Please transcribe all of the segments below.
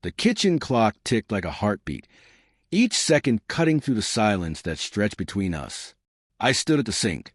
The kitchen clock ticked like a heartbeat, each second cutting through the silence that stretched between us. I stood at the sink,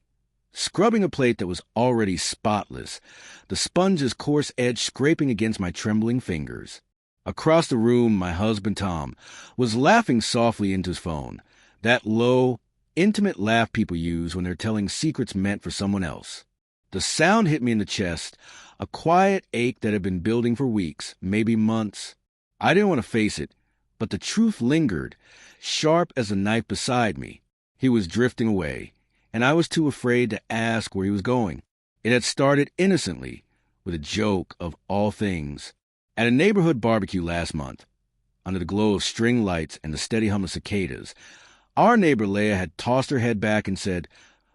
scrubbing a plate that was already spotless, the sponge's coarse edge scraping against my trembling fingers. Across the room, my husband Tom was laughing softly into his phone, that low, intimate laugh people use when they're telling secrets meant for someone else. The sound hit me in the chest, a quiet ache that had been building for weeks, maybe months. I didn't want to face it, but the truth lingered, sharp as a knife beside me. He was drifting away, and I was too afraid to ask where he was going. It had started innocently, with a joke of all things. At a neighborhood barbecue last month, under the glow of string lights and the steady hum of cicadas, our neighbor Leah had tossed her head back and said,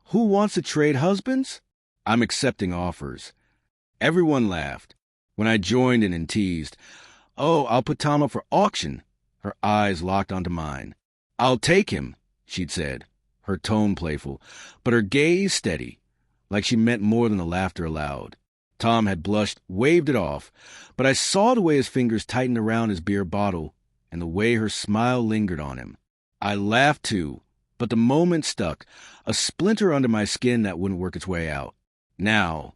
"Who wants to trade husbands? I'm accepting offers." Everyone laughed. When I joined in and teased, "Oh, I'll put Tom up for auction," her eyes locked onto mine. "I'll take him," she'd said, her tone playful, but her gaze steady, like she meant more than the laughter aloud. Tom had blushed, waved it off, but I saw the way his fingers tightened around his beer bottle and the way her smile lingered on him. I laughed too, but the moment stuck, a splinter under my skin that wouldn't work its way out. Now,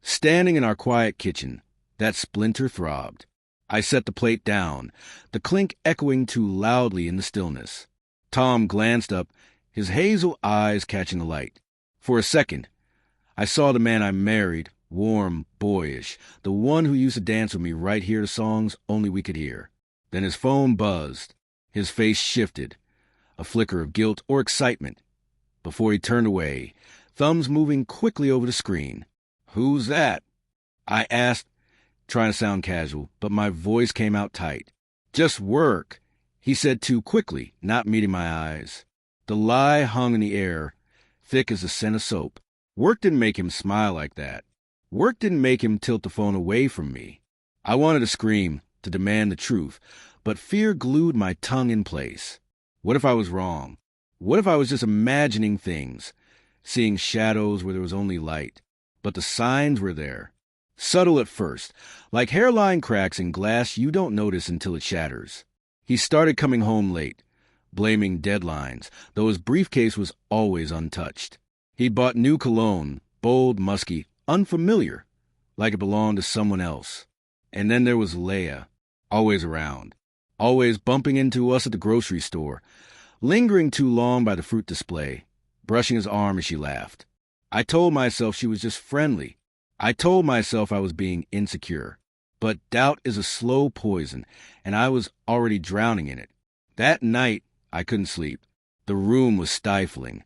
standing in our quiet kitchen, that splinter throbbed. I set the plate down, the clink echoing too loudly in the stillness. Tom glanced up, his hazel eyes catching the light. For a second, I saw the man I married, warm, boyish, the one who used to dance with me right here to songs only we could hear. Then his phone buzzed. His face shifted, a flicker of guilt or excitement. Before he turned away, thumbs moving quickly over the screen. "Who's that?" I asked, trying to sound casual, but my voice came out tight. "Just work," he said too quickly, not meeting my eyes. The lie hung in the air, thick as the scent of soap. Work didn't make him smile like that. Work didn't make him tilt the phone away from me. I wanted to scream, to demand the truth, but fear glued my tongue in place. What if I was wrong? What if I was just imagining things, seeing shadows where there was only light? But the signs were there. Subtle at first, like hairline cracks in glass you don't notice until it shatters. He started coming home late, blaming deadlines, though his briefcase was always untouched. He bought new cologne, bold, musky, unfamiliar, like it belonged to someone else. And then there was Leah, always around, always bumping into us at the grocery store, lingering too long by the fruit display, brushing his arm as she laughed. I told myself she was just friendly. I told myself I was being insecure. But doubt is a slow poison, and I was already drowning in it. That night, I couldn't sleep. The room was stifling,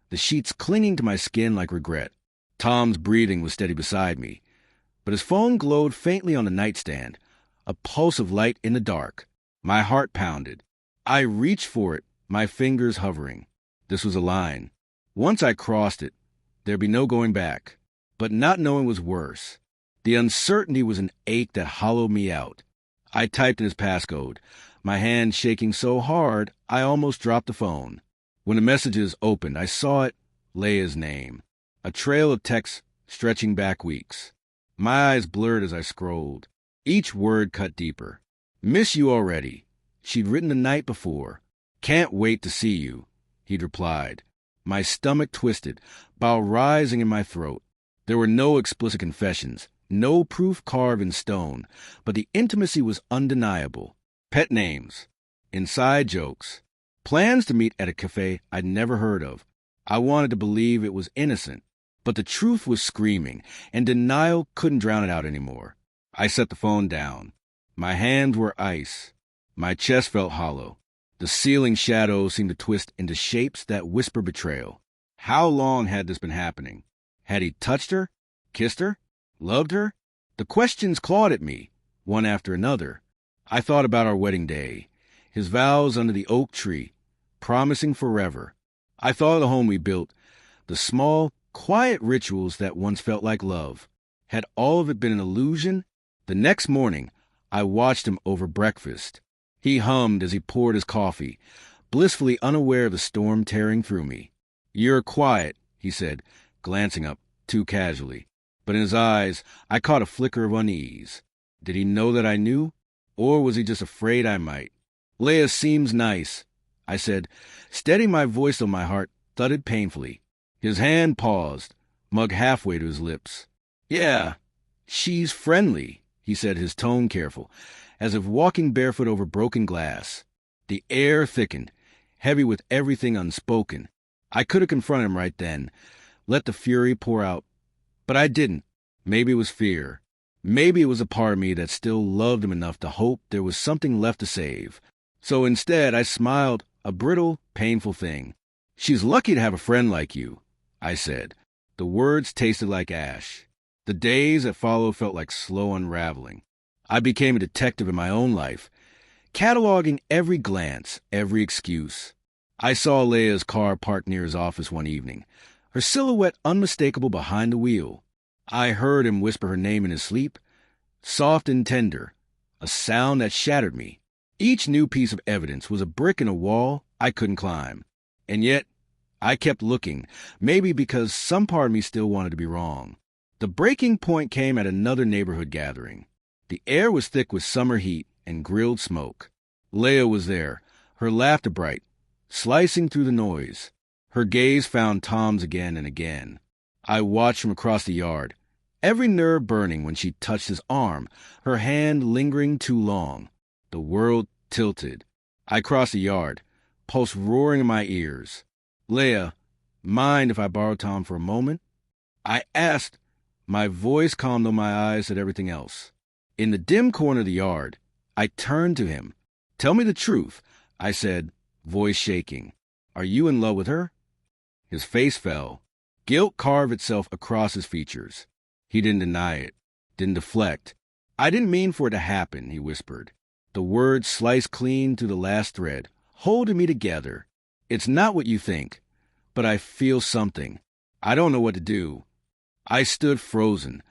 the sheets clinging to my skin like regret. Tom's breathing was steady beside me, but his phone glowed faintly on the nightstand, a pulse of light in the dark. My heart pounded. I reached for it, my fingers hovering. This was a line. Once I crossed it, there'd be no going back. But not knowing was worse. The uncertainty was an ache that hollowed me out. I typed in his passcode, my hand shaking so hard I almost dropped the phone. When the messages opened, I saw it, Leah's name, a trail of text stretching back weeks. My eyes blurred as I scrolled. Each word cut deeper. "Miss you already," she'd written the night before. "Can't wait to see you," he'd replied. My stomach twisted, bile rising in my throat. There were no explicit confessions, no proof carved in stone, but the intimacy was undeniable. Pet names, inside jokes, plans to meet at a cafe I'd never heard of. I wanted to believe it was innocent, but the truth was screaming, and denial couldn't drown it out anymore. I set the phone down. My hands were ice. My chest felt hollow. The ceiling shadows seemed to twist into shapes that whisper betrayal. How long had this been happening? Had he touched her? Kissed her? Loved her? The questions clawed at me, one after another. I thought about our wedding day, his vows under the oak tree, promising forever. I thought of the home we built, the small, quiet rituals that once felt like love. Had all of it been an illusion? The next morning, I watched him over breakfast. He hummed as he poured his coffee, blissfully unaware of the storm tearing through me. "You're quiet," he said, glancing up, too casually. But in his eyes, I caught a flicker of unease. Did he know that I knew? Or was he just afraid I might? Leia seems nice, I said, steadying my voice though my heart thudded painfully. His hand paused, mug halfway to his lips. Yeah, she's friendly, he said, his tone careful, as if walking barefoot over broken glass. The air thickened, heavy with everything unspoken. I could have confronted him right then, let the fury pour out, but I didn't. Maybe it was fear. Maybe it was a part of me that still loved him enough to hope there was something left to save. So instead, I smiled, a brittle, painful thing. She's lucky to have a friend like you, I said. The words tasted like ash. The days that followed felt like slow unraveling. I became a detective in my own life, cataloging every glance, every excuse. I saw Leia's car parked near his office one evening, her silhouette unmistakable behind the wheel. I heard him whisper her name in his sleep, soft and tender, a sound that shattered me. Each new piece of evidence was a brick in a wall I couldn't climb. And yet, I kept looking, maybe because some part of me still wanted to be wrong. The breaking point came at another neighborhood gathering. The air was thick with summer heat and grilled smoke. Leia was there, her laughter bright, slicing through the noise. Her gaze found Tom's again and again. I watched from across the yard, every nerve burning when she touched his arm, her hand lingering too long. The world tilted. I crossed the yard, pulse roaring in my ears. Leia, mind if I borrow Tom for a moment? I asked. My voice calm though my eyes said everything else. In the dim corner of the yard, I turned to him. Tell me the truth, I said, voice shaking. Are you in love with her? His face fell. Guilt carved itself across his features. He didn't deny it, didn't deflect. I didn't mean for it to happen, he whispered. The words sliced clean through the last thread, holding me together. It's not what you think, but I feel something. I don't know what to do. I stood frozen,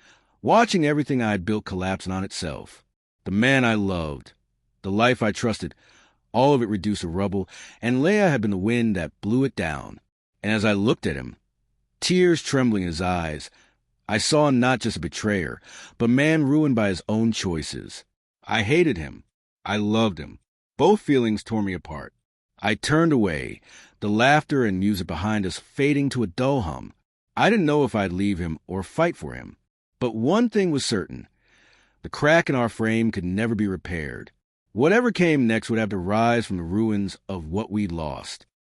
watching everything I had built collapse on itself. The man I loved, the life I trusted, all of it reduced to rubble, and Leia had been the wind that blew it down. And as I looked at him, tears trembling in his eyes, I saw not just a betrayer, but a man ruined by his own choices. I hated him. I loved him. Both feelings tore me apart. I turned away, the laughter and music behind us fading to a dull hum. I didn't know if I'd leave him or fight for him. But one thing was certain. The crack in our frame could never be repaired. Whatever came next would have to rise from the ruins of what we'd lost.